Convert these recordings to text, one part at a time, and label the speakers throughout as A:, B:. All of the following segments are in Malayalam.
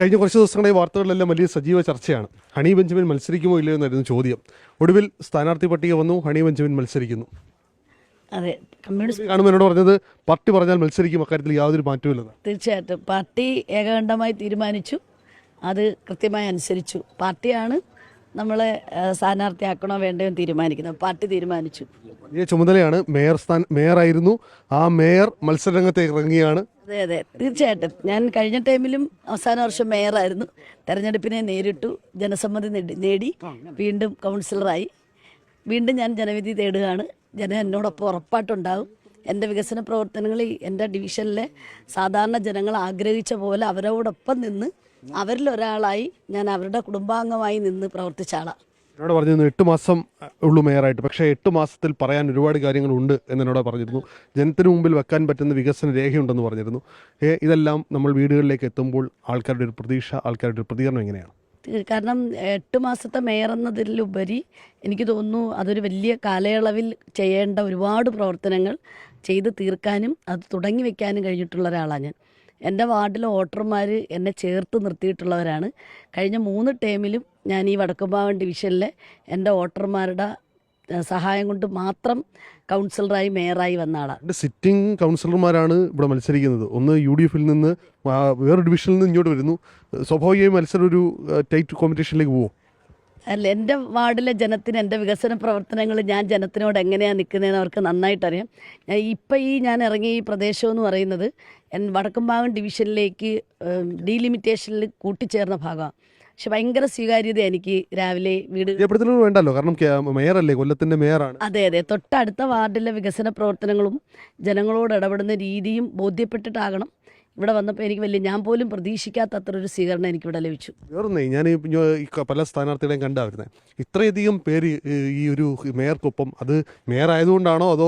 A: കഴിഞ്ഞ കുറച്ച് ദിവസങ്ങളായി വാർത്തകളിലെല്ലാം വലിയ സജീവ ചർച്ചയാണ്. ഹണി ബെഞ്ചമിൻ മത്സരിക്കുമോ ഇല്ലയോ എന്നായിരുന്നു ചോദ്യം. ഒടുവിൽ സ്ഥാനാർത്ഥി പട്ടിക വന്നു, ഹണി ബെഞ്ചമിൻ മത്സരിക്കുന്നു.
B: അതെ, കമ്മ്യൂണിസ്റ്റ്
A: കാണുമ്പോൾ എന്നോട് പറഞ്ഞത് പാർട്ടി പറഞ്ഞാൽ മത്സരിക്കും, അക്കാര്യത്തിൽ യാതൊരു മാറ്റവുമില്ലെന്ന്.
B: തീർച്ചയായിട്ടും പാർട്ടി ഏകകണ്ഠമായി തീരുമാനിച്ചു, അത് കൃത്യമായി അനുസരിച്ചു. പാർട്ടിയാണ് നമ്മളെ സ്ഥാനാർത്ഥിയാക്കണോ വേണ്ടയോ തീരുമാനിക്കുന്നത്. പാർട്ടി തീരുമാനിച്ചു.
A: വലിയ ചുമതലയാണ്. മേയറായിരുന്നു, ആ മേയർ മത്സരരംഗത്ത് ഇറങ്ങിയാണ്.
B: അതെ അതെ, തീർച്ചയായിട്ടും. ഞാൻ കഴിഞ്ഞ ടൈമിലും അവസാന വർഷം മേയറായിരുന്നു. തെരഞ്ഞെടുപ്പിനെ നേരിട്ടു, ജനസമ്മതി നേടി, വീണ്ടും കൗൺസിലറായി. വീണ്ടും ഞാൻ ജനവിധി തേടുകയാണ്. ജനം എന്നോടൊപ്പം ഉറപ്പായിട്ടുണ്ടാകും. എൻ്റെ വികസന പ്രവർത്തനങ്ങളിൽ എൻ്റെ ഡിവിഷനിലെ സാധാരണ ജനങ്ങൾ ആഗ്രഹിച്ച പോലെ അവരോടൊപ്പം നിന്ന് അവരിലൊരാളായി ഞാൻ അവരുടെ കുടുംബാംഗമായി നിന്ന് പ്രവർത്തിച്ച ആളാണ്.
A: എന്നോട് പറഞ്ഞിരുന്നു 8 മാസം ഉള്ളൂ മേയറായിട്ട്, പക്ഷേ 8 മാസത്തിൽ പറയാൻ ഒരുപാട് കാര്യങ്ങളുണ്ട് എന്നോട് പറഞ്ഞിരുന്നു. ജനത്തിന് മുമ്പിൽ വെക്കാൻ പറ്റുന്ന വികസന രേഖയുണ്ടെന്ന് പറഞ്ഞിരുന്നു. ഇതെല്ലാം നമ്മൾ വീടുകളിലേക്ക് എത്തുമ്പോൾ ആൾക്കാരുടെ ഒരു പ്രതീക്ഷ, ആൾക്കാരുടെ ഒരു പ്രതികരണം എങ്ങനെയാണ്?
B: കാരണം 8 മാസത്തെ മേയർ എന്നതിലുപരി എനിക്ക് തോന്നുന്നു അതൊരു വലിയ കാലയളവിൽ ചെയ്യേണ്ട ഒരുപാട് പ്രവർത്തനങ്ങൾ ചെയ്ത് തീർക്കാനും അത് തുടങ്ങി വെക്കാനും കഴിഞ്ഞിട്ടുള്ള ഒരാളാണ് ഞാൻ. എൻ്റെ വാർഡിലെ വോട്ടർമാർ എന്നെ ചേർത്ത് നിർത്തിയിട്ടുള്ളവരാണ്. കഴിഞ്ഞ 3 ടേമിലും ഞാൻ ഈ വടക്കുംഭാഗം ഡിവിഷനിലെ എൻ്റെ വോട്ടർമാരുടെ സഹായം കൊണ്ട് മാത്രം കൗൺസിലറായി മേയറായി വന്ന ആളാണ്.
A: സിറ്റിംഗ് കൗൺസിലർമാരാണ് ഇവിടെ മത്സരിക്കുന്നത്. ഒന്ന് UDF നിന്ന് വേറെ ഡിവിഷനിൽ നിന്ന് ഇങ്ങോട്ട് വരുന്നു. സ്വാഭാവികമായും മത്സരം ഒരു ടൈറ്റ് കോമ്പറ്റീഷനിലേക്ക് പോകും.
B: അല്ല, എൻ്റെ വാർഡിലെ ജനത്തിന് എൻ്റെ വികസന പ്രവർത്തനങ്ങൾ ഞാൻ ജനത്തിനോട് എങ്ങനെയാണ് നിൽക്കുന്നതെന്ന് അവർക്ക് നന്നായിട്ടറിയാം. ഞാൻ ഇറങ്ങിയ ഈ പ്രദേശം എന്ന് പറയുന്നത് വടക്കുംഭാഗം ഡിവിഷനിലേക്ക് ഡീലിമിറ്റേഷനിൽ കൂട്ടിച്ചേർന്ന ഭാഗമാണ്. പക്ഷെ ഭയങ്കര സ്വീകാര്യത എനിക്ക് രാവിലെ വീട്
A: വേണ്ടല്ലോ, കാരണം മേയറല്ലേ, കൊല്ലത്തിന്റെ മേയറാണ്.
B: അതെ അതെ, തൊട്ടടുത്ത വാർഡിലെ വികസന പ്രവർത്തനങ്ങളും ജനങ്ങളോട് ഇടപെടുന്ന രീതിയും ബോധ്യപ്പെട്ടിട്ടാകണം ഇവിടെ വന്നപ്പോൾ എനിക്ക് ഞാൻ പോലും പ്രതീക്ഷിക്കാത്ത അത്ര ഒരു സ്വീകരണം എനിക്കിവിടെ ലഭിച്ചു.
A: വേറൊന്നേ, ഞാൻ പല സ്ഥാനാർത്ഥികളെയും കണ്ടാ വരുന്നത്. ഇത്രയധികം പേര് ഈ ഒരു മേയർക്കൊപ്പം, അത് മേയർ ആയതുകൊണ്ടാണോ അതോ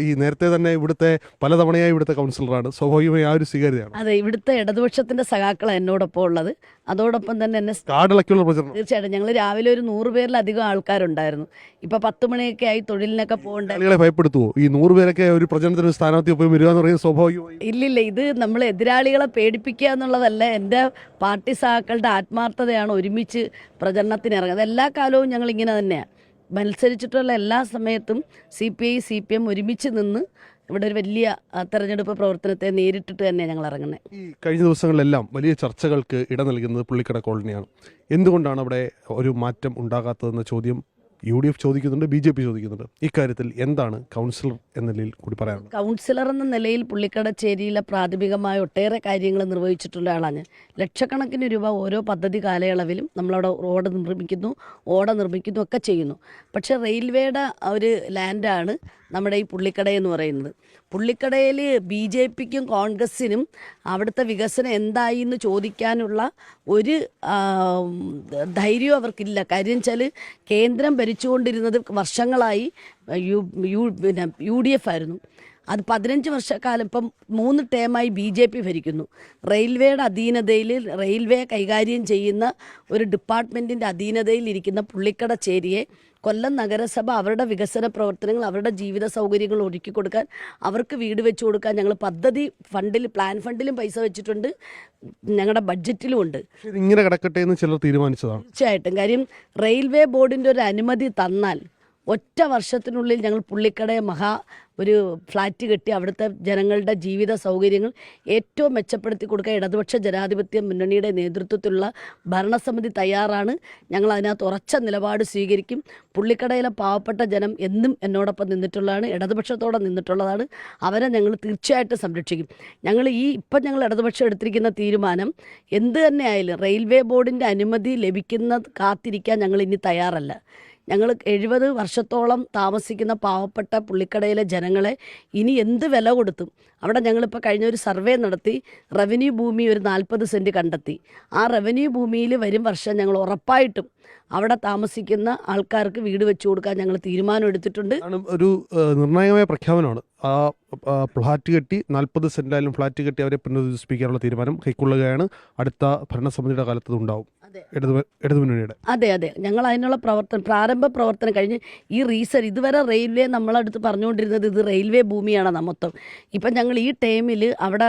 A: ഈ നേരത്തെ തന്നെ ഇവിടുത്തെ പലതവണയായി ഇവിടുത്തെ കൗൺസിലറാണ്, സ്വാഭാവികമായി ആ ഒരു സ്വീകാര്യതയാണ്?
B: അതെ, ഇവിടുത്തെ ഇടതുപക്ഷത്തിന്റെ സഖാക്കളാണ് എന്നോടൊപ്പം ഉള്ളത്. അതോടൊപ്പം തന്നെ എന്നെ
A: കാടിളക്കിയുള്ള പ്രചരണം.
B: തീർച്ചയായിട്ടും ഞങ്ങൾ രാവിലെ ഒരു 100 പേരിലധികം ആൾക്കാരുണ്ടായിരുന്നു. ഇപ്പൊ 10 മണിയൊക്കെ ആയി തൊഴിലിനൊക്കെ പോകേണ്ട.
A: ആളുകളെ ഭയപ്പെടുത്തുവോ ഈ 100 പേരൊക്കെ ഒരു പ്രചരണത്തിന് സ്ഥാനാർത്ഥി ഒപ്പം വരിക എന്ന് പറയുന്നത്? സ്വാഭാവികമായി
B: ഇല്ലില്ല, ഇത് നമ്മൾ എതിരാളികളെ പേടിപ്പിക്കുക എന്നുള്ളതല്ല. എൻ്റെ പാർട്ടി സഹാക്കളുടെ ആത്മാർത്ഥതയാണ് ഒരുമിച്ച് പ്രചരണത്തിന് ഇറങ്ങുന്നത്. എല്ലാ കാലവും ഞങ്ങൾ ഇങ്ങനെ തന്നെയാണ് മത്സരിച്ചിട്ടുള്ള എല്ലാ സമയത്തും. CPI CPM ഒരുമിച്ച് നിന്ന് ഇവിടെ ഒരു വലിയ തെരഞ്ഞെടുപ്പ് പ്രവർത്തനത്തെ നേരിട്ടിട്ട് തന്നെ ഞങ്ങൾ ഇറങ്ങുന്നത്.
A: ഈ കഴിഞ്ഞ ദിവസങ്ങളിലെല്ലാം വലിയ ചർച്ചകൾക്ക് ഇട നൽകുന്നത് പുള്ളിക്കട കോളനിയാണ്. എന്തുകൊണ്ടാണ് അവിടെ ഒരു മാറ്റം ഉണ്ടാകാത്തതെന്ന ചോദ്യം UDF ചോദിക്കുന്നുണ്ട്, BJP ചോദിക്കുന്നുണ്ട്. ഇക്കാര്യത്തിൽ എന്താണ് കൗൺസിലർ എന്ന നിലയിൽ കൂടി പറയാനുള്ളത്?
B: കൗൺസിലർ എന്ന നിലയിൽ പുള്ളിക്കടച്ചേരിയിലെ പ്രാഥമികമായ ഒട്ടേറെ കാര്യങ്ങൾ നിർവഹിച്ചിട്ടുള്ള ആളാണ് ഞാൻ. ലക്ഷക്കണക്കിന് രൂപ ഓരോ പദ്ധതി കാലയളവിലും നമ്മളവിടെ റോഡ് നിർമ്മിക്കുന്നു ഒക്കെ ചെയ്യുന്നു. പക്ഷേ റെയിൽവേയുടെ ഒരു ലാൻഡാണ് നമ്മുടെ ഈ പുള്ളിക്കട എന്ന് പറയുന്നത്. പുള്ളിക്കടയിൽ BJPക്കും കോൺഗ്രസിനും അവിടുത്തെ വികസനം എന്തായി എന്ന് ചോദിക്കാനുള്ള ഒരു ധൈര്യവും അവർക്കില്ല. കാര്യം വെച്ചാൽ കേന്ദ്രം ഭരിച്ചുകൊണ്ടിരുന്നത് വർഷങ്ങളായി UDF ആയിരുന്നു. അത് 15 വർഷക്കാലം, ഇപ്പം 3 ടേമായി BJP ഭരിക്കുന്നു. റെയിൽവേയുടെ അധീനതയിൽ, റെയിൽവേ കൈകാര്യം ചെയ്യുന്ന ഒരു ഡിപ്പാർട്ട്മെൻറ്റിൻ്റെ അധീനതയിൽ ഇരിക്കുന്ന പുള്ളിക്കടച്ചേരിയെ കൊല്ലം നഗരസഭ അവരുടെ വികസന പ്രവർത്തനങ്ങൾ, അവരുടെ ജീവിത സൗകര്യങ്ങൾ ഒരുക്കി കൊടുക്കാൻ, അവർക്ക് വീട് വെച്ച് കൊടുക്കാൻ ഞങ്ങൾ പദ്ധതി ഫണ്ടിൽ, പ്ലാൻ ഫണ്ടിലും പൈസ വെച്ചിട്ടുണ്ട്, ഞങ്ങളുടെ ബഡ്ജറ്റിലും ഉണ്ട്.
A: ഇങ്ങനെ കിടക്കട്ടെ എന്ന് ചിലർ തീരുമാനിച്ചതാണ്.
B: തീർച്ചയായിട്ടും. കാര്യം റെയിൽവേ ബോർഡിൻ്റെ ഒരു അനുമതി തന്നാൽ ഒറ്റ വർഷത്തിനുള്ളിൽ ഞങ്ങൾ പുള്ളിക്കടയെ ഒരു ഫ്ലാറ്റ് കെട്ടി അവിടുത്തെ ജനങ്ങളുടെ ജീവിത സൗകര്യങ്ങൾ ഏറ്റവും മെച്ചപ്പെടുത്തി കൊടുക്കാൻ ഇടതുപക്ഷ ജനാധിപത്യ മുന്നണിയുടെ നേതൃത്വത്തിലുള്ള ഭരണസമിതി തയ്യാറാണ്. ഞങ്ങൾ അതിനകത്ത് ഉറച്ച നിലപാട് സ്വീകരിക്കും. പുള്ളിക്കടയിലെ പാവപ്പെട്ട ജനം എന്നും എന്നോടൊപ്പം നിന്നിട്ടുള്ളതാണ്, ഇടതുപക്ഷത്തോടെ നിന്നിട്ടുള്ളതാണ്. അവരെ ഞങ്ങൾ തീർച്ചയായിട്ടും സംരക്ഷിക്കും. ഞങ്ങൾ ഇടതുപക്ഷം എടുത്തിരിക്കുന്ന തീരുമാനം എന്ത് തന്നെ ആയാലും റെയിൽവേ ബോർഡിൻ്റെ അനുമതി കാത്തിരിക്കാൻ ഞങ്ങൾ ഇനി തയ്യാറല്ല. ഞങ്ങൾ 70 വർഷത്തോളം താമസിക്കുന്ന പാവപ്പെട്ട പുള്ളിക്കടയിലെ ജനങ്ങളെ ഇനി എന്ത് വില കൊടുത്തും അവിടെ ഞങ്ങളിപ്പോൾ കഴിഞ്ഞ ഒരു സർവേ നടത്തി റവന്യൂ ഭൂമി ഒരു 40 സെൻറ്റ് കണ്ടെത്തി. ആ റവന്യൂ ഭൂമിയിൽ വരും വർഷം ഞങ്ങൾ ഉറപ്പായിട്ടും അവിടെ താമസിക്കുന്ന ആൾക്കാർക്ക് വീട് വെച്ചു കൊടുക്കാൻ ഞങ്ങൾ തീരുമാനം എടുത്തിട്ടുണ്ട്.
A: ഒരു നിർണായകമായ പ്രഖ്യാപനമാണ്. ഫ്ലാറ്റ് കെട്ടി 40 സെൻറ്റിലായാലും ഫ്ലാറ്റ് കെട്ടി അവരെ പുനരുദ്ധരിപ്പിക്കാനുള്ള തീരുമാനം കൈക്കൊള്ളുകയാണ്. അടുത്ത ഭരണസമിതിയുടെ കാലത്ത് ഉണ്ടാവും ഇടതുമുന്നണിയുടെ.
B: അതെ അതെ, ഞങ്ങൾ അതിനുള്ള പ്രാരംഭ പ്രവർത്തനം കഴിഞ്ഞ് ഈ ഇതുവരെ റെയിൽവേ നമ്മളടുത്ത് പറഞ്ഞുകൊണ്ടിരുന്നത് ഇത് റെയിൽവേ ഭൂമിയാണ് മൊത്തം. ഇപ്പം ഞങ്ങൾ ഈ ടൈമിൽ അവിടെ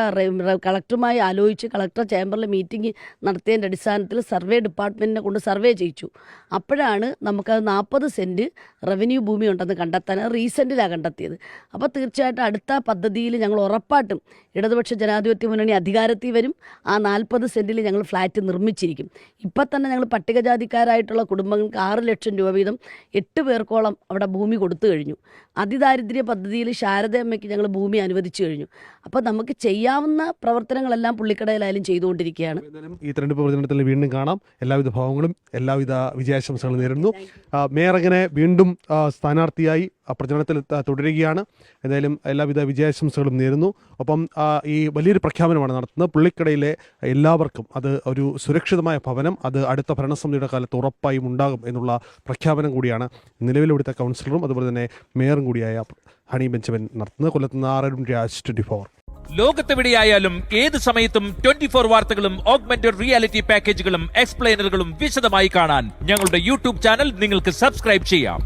B: കളക്ടറുമായി ആലോചിച്ച് കളക്ടർ ചേംബറിൽ മീറ്റിംഗ് നടത്തിയതിൻ്റെ അടിസ്ഥാനത്തിൽ സർവേ ഡിപ്പാർട്ട്മെൻറ്റിനെ കൊണ്ട് സർവേ ചെയ്യിച്ചു. അപ്പോഴാണ് നമുക്കത് 40 സെൻറ്റ് റവന്യൂ ഭൂമി ഉണ്ടെന്ന് കണ്ടെത്താൻ റീസെൻറ്റിലാണ് കണ്ടെത്തിയത്. അപ്പോൾ തീർച്ചയായിട്ടും അടുത്ത പദ്ധതിയിൽ ഞങ്ങൾ ഉറപ്പായിട്ടും ഇടതുപക്ഷ ജനാധിപത്യ മുന്നണി അധികാരത്തിൽ വരും. ആ 40 സെൻറ്റിൽ ഞങ്ങൾ ഫ്ലാറ്റ് നിർമ്മിച്ചിരിക്കും. ഇപ്പം തന്നെ ഞങ്ങൾ പട്ടികജാതിക്കാരായിട്ടുള്ള കുടുംബങ്ങൾക്ക് 6 ലക്ഷം രൂപ വീതം 8 പേർക്കോളം അവിടെ ഭൂമി കൊടുത്തു കഴിഞ്ഞു. അതിദാരിദ്ര്യ പദ്ധതിയിൽ ശാരദയമ്മയ്ക്ക് ഞങ്ങൾ ഭൂമി അനുവദിച്ചു കഴിഞ്ഞു. അപ്പോൾ നമുക്ക് ചെയ്യാവുന്ന പ്രവർത്തനങ്ങളെല്ലാം പുള്ളിക്കടയിലായാലും ചെയ്തുകൊണ്ടിരിക്കുകയാണ്.
A: ഈ തെരഞ്ഞെടുപ്പ് പ്രചരണത്തിൽ വീണ്ടും കാണാം. എല്ലാവിധ ഭാവങ്ങളും എല്ലാവിധ വിജയാശംസകളും നേരുന്നു. മേയർ അങ്ങനെ വീണ്ടും സ്ഥാനാർത്ഥിയായി പ്രചരണത്തിൽ തുടരുകയാണ്. എന്തായാലും എല്ലാവിധ വിജയാശംസകളും നേരുന്നു. ഒപ്പം ഈ വലിയൊരു പ്രഖ്യാപനമാണ് നടത്തുന്നത്. പുള്ളിക്കടയിലെ എല്ലാവർക്കും അത് ഒരു സുരക്ഷിതമായ ഭവനം അത് അടുത്ത ഭരണസമിതിയുടെ കാലത്ത് ഉറപ്പായും ഉണ്ടാകും എന്നുള്ള പ്രഖ്യാപനം കൂടിയാണ് നിലവിൽ ഇവിടുത്തെ കൗൺസിലറും അതുപോലെ തന്നെ മേയറും കൂടിയായ ഹണി ബെഞ്ചമിൻ നടത്തുന്നത്. കൊല്ലത്ത് ആറും രാജ് 24.
C: ലോകത്തെവിടെയായാലും ഏത് സമയത്തും 24 വാർത്തകളും ഓഗ്മെന്റഡ് റിയാലിറ്റി പാക്കേജുകളും എക്സ്പ്ലെയിനറുകളും വിശദമായി കാണാൻ ഞങ്ങളുടെ യൂട്യൂബ് ചാനൽ നിങ്ങൾക്ക് സബ്സ്ക്രൈബ് ചെയ്യാം.